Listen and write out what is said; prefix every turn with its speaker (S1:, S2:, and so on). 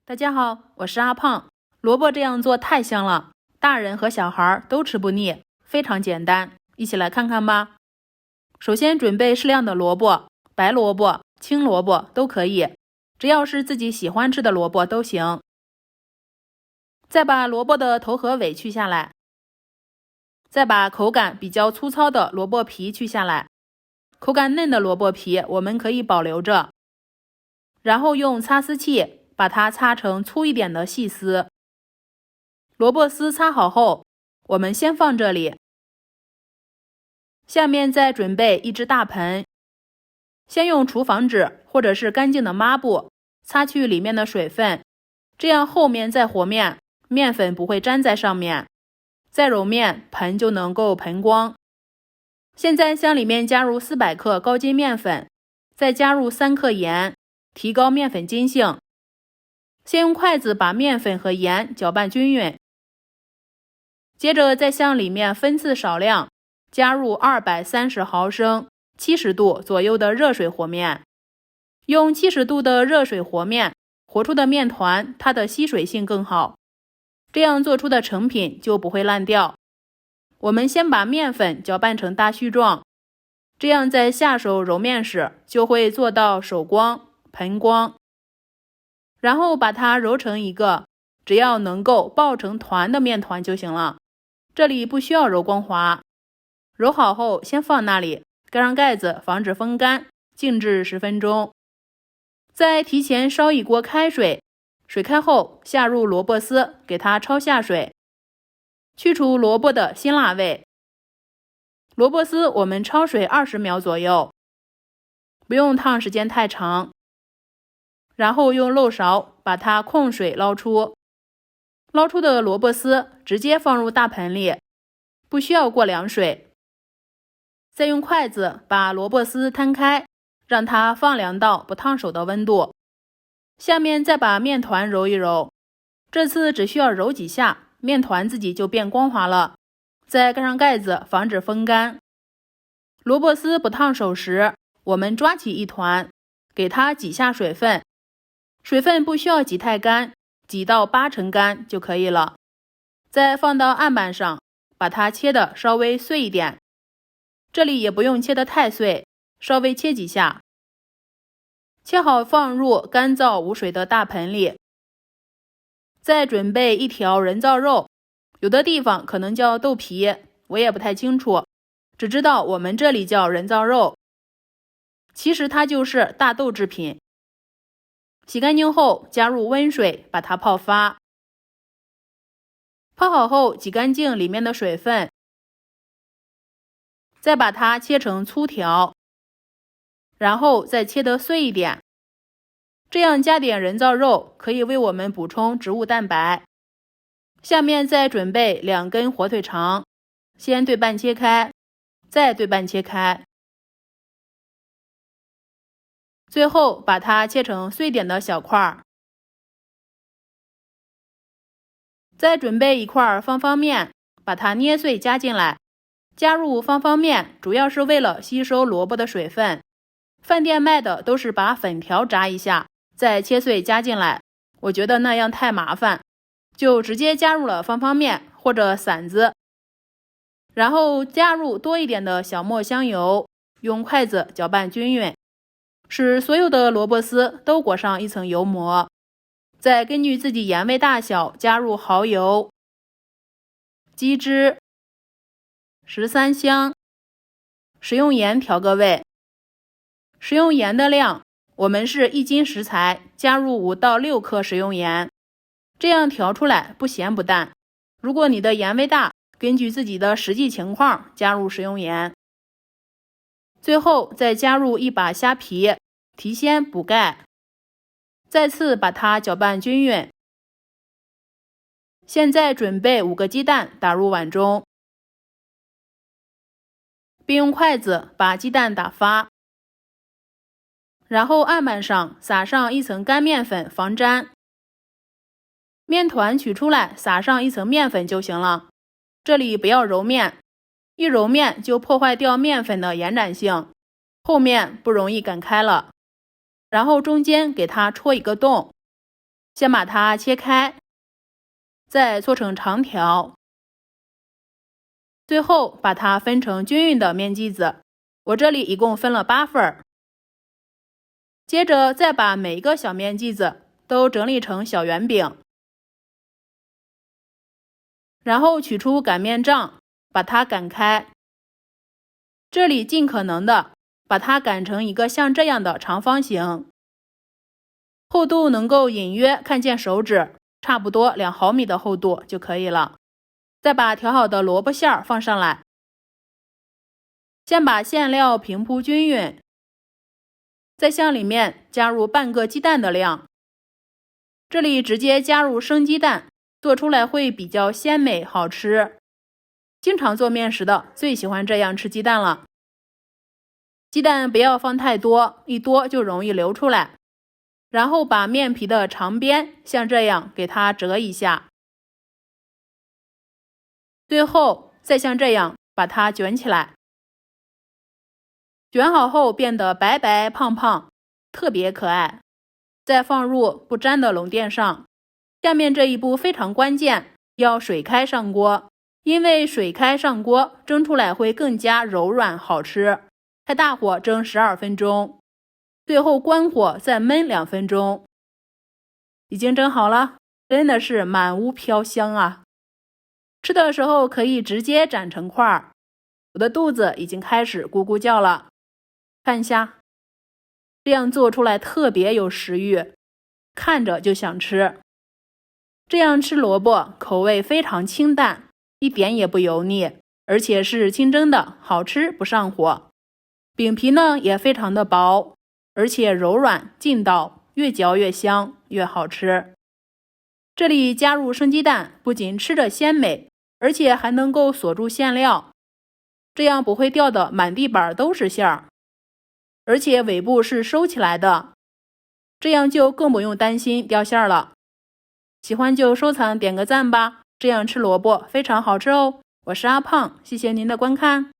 S1: 大家好，我是阿胖。萝卜这样做太香了，大人和小孩都吃不腻，非常简单，一起来看看吧。首先准备适量的萝卜，白萝卜、青萝卜都可以，只要是自己喜欢吃的萝卜都行。再把萝卜的头和尾去下来，再把口感比较粗糙的萝卜皮去下来，口感嫩的萝卜皮我们可以保留着，然后用擦丝器把它擦成粗一点的细丝。萝卜丝擦好后，我们先放这里。下面再准备一只大盆，先用厨房纸或者是干净的抹布擦去里面的水分，这样后面再和面，面粉不会粘在上面，再揉面，盆就能够盆光。现在向里面加入400克高筋面粉，再加入3克盐，提高面粉筋性。先用筷子把面粉和盐搅拌均匀，接着再向里面分次少量加入230毫升70度左右的热水和面。用70度的热水和面，和出的面团它的吸水性更好，这样做出的成品就不会烂掉。我们先把面粉搅拌成大絮状，这样在下手揉面时就会做到手光、盆光。然后把它揉成一个只要能够抱成团的面团就行了，这里不需要揉光滑。揉好后先放那里，盖上盖子防止风干，静置10分钟。再提前烧一锅开水，水开后下入萝卜丝，给它焯下水，去除萝卜的辛辣味。萝卜丝我们焯水20秒左右，不用烫时间太长。然后用漏勺把它控水捞出，捞出的萝卜丝直接放入大盆里，不需要过凉水。再用筷子把萝卜丝摊开，让它放凉到不烫手的温度。下面再把面团揉一揉，这次只需要揉几下，面团自己就变光滑了。再盖上盖子防止风干。萝卜丝不烫手时，我们抓起一团，给它挤下水分，水分不需要挤太干，挤到80%干就可以了。再放到案板上，把它切得稍微碎一点，这里也不用切得太碎，稍微切几下。切好放入干燥无水的大盆里。再准备一条人造肉，有的地方可能叫豆皮，我也不太清楚，只知道我们这里叫人造肉，其实它就是大豆制品。洗干净后加入温水把它泡发，泡好后挤干净里面的水分，再把它切成粗条，然后再切得碎一点，这样加点人造肉可以为我们补充植物蛋白。下面再准备2根火腿肠，先对半切开，再对半切开，最后把它切成碎点的小块。再准备一块方方面，把它捏碎加进来。加入方方面主要是为了吸收萝卜的水分，饭店卖的都是把粉条炸一下再切碎加进来，我觉得那样太麻烦，就直接加入了方方面或者馓子。然后加入多一点的小磨香油，用筷子搅拌均匀，使所有的萝卜丝都裹上一层油膜。再根据自己盐味大小加入蚝油、鸡汁、13香，食用盐调个味。食用盐的量，我们是1斤食材加入5到6克食用盐，这样调出来不咸不淡。如果你的盐味大，根据自己的实际情况加入食用盐。最后再加入一把虾皮，提鲜补钙。再次把它搅拌均匀。现在准备5个鸡蛋打入碗中，并用筷子把鸡蛋打发，然后案板上撒上一层干面粉防粘。面团取出来撒上一层面粉就行了，这里不要揉面，一揉面就破坏掉面粉的延展性，后面不容易擀开了。然后中间给它戳一个洞，先把它切开，再搓成长条，最后把它分成均匀的面剂子，我这里一共分了8份。接着再把每一个小面剂子都整理成小圆饼，然后取出擀面杖，把它擀开。这里尽可能的把它擀成一个像这样的长方形，厚度能够隐约看见手指，差不多2毫米的厚度就可以了。再把调好的萝卜馅放上来，先把馅料平铺均匀，再向里面加入半个鸡蛋的量。这里直接加入生鸡蛋，做出来会比较鲜美好吃。经常做面食的最喜欢这样吃鸡蛋了。鸡蛋不要放太多，一多就容易流出来。然后把面皮的长边像这样给它折一下，最后再像这样把它卷起来。卷好后变得白白胖胖，特别可爱。再放入不粘的笼垫上。下面这一步非常关键，要水开上锅，因为水开上锅蒸出来会更加柔软好吃。开大火蒸12分钟，最后关火再焖2分钟。已经蒸好了，真的是满屋飘香啊！吃的时候可以直接斩成块儿。我的肚子已经开始咕咕叫了，看一下，这样做出来特别有食欲，看着就想吃。这样吃萝卜口味非常清淡，一点也不油腻，而且是清蒸的，好吃不上火。饼皮呢也非常的薄，而且柔软劲道，越嚼越香，越好吃。这里加入生鸡蛋，不仅吃着鲜美，而且还能够锁住馅料，这样不会掉的满地板都是馅儿，而且尾部是收起来的，这样就更不用担心掉馅儿了。喜欢就收藏点个赞吧，这样吃萝卜非常好吃哦。我是阿胖，谢谢您的观看。